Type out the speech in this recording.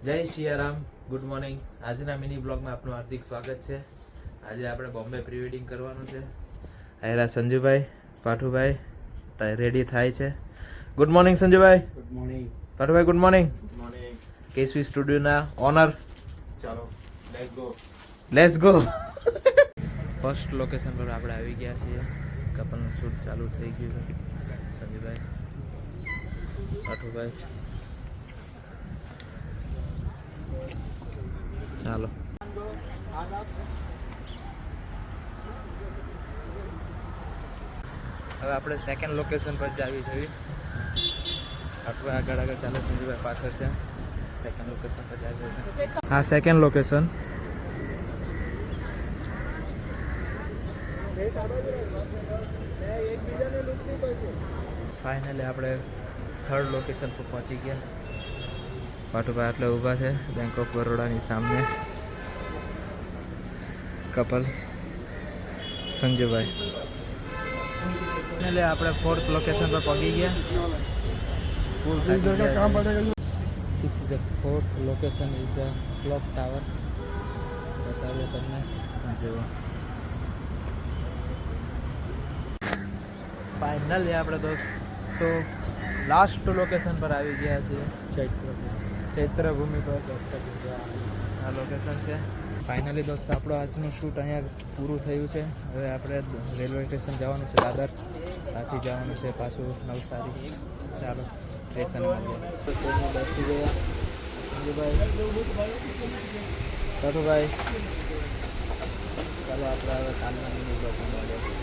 જય Siyaram, good morning. આજના mini બ્લોગમાં આપનું હાર્દિક સ્વાગત છે. આજે આપણે બોમ્બે પ્રી વેડિંગ કરવાનું છે. આયરા સંજુભાઈ, પાઠુભાઈ રેડી થાય છે. ગુડ મોર્નિંગ સંજુભાઈ. Good morning. પાઠુભાઈ good morning. Good morning. Kesvi સ્ટુડિયોના ઓનર. ચાલો લેટ્સ ગો. ફર્સ્ટ લોકેશન પર આપણે આવી ગયા છીએ. કપલનું શૂટ ચાલુ થઈ ગયું છે. સંજુભાઈ, પાઠુભાઈ, ચાલો. હવે આપણે સેકન્ડ લોકેશન પર જ આવી જોઈએ. આપણે આગળ ચાલે, સંજુભાઈ પાછળ છે. સેકન્ડ લોકેશન પર જ આવી છે. હા, સેકન્ડ લોકેશન. ફાઇનલી આપણે થર્ડ લોકેશન પર પહોંચી ગયા. પાટુભાઈ આટલે ઊભા છે બેંક ઓફ બરોડાની સામે. કપલ સંજુભાઈ. ફાઇનલી આપણે ફોર્થ લોકેશન પર પહોંચી ગયા. This is a fourth location is a clock tower. બતાવીએ તમને જુઓ. ફાઇનલી આપણે દોસ્તો લાસ્ટ લોકેશન પર આવી ગયા છીએ. ચૈત્રભૂમિ પર આ લોકેશન છે. ફાઇનલી દોસ્તો આપણું આજનું શૂટ અહીંયા પૂરું થયું છે. હવે આપણે રેલવે સ્ટેશન જવાનું છે, દાદર. ત્યાંથી જવાનું છે પાછું નવસારી. ચાલો સ્ટેશન બેસી ગયા. સંજુભાઈ, કાઠુભાઈ, ચાલો આપણે હવે કાલના મિની બ્લોગમાં મળીએ.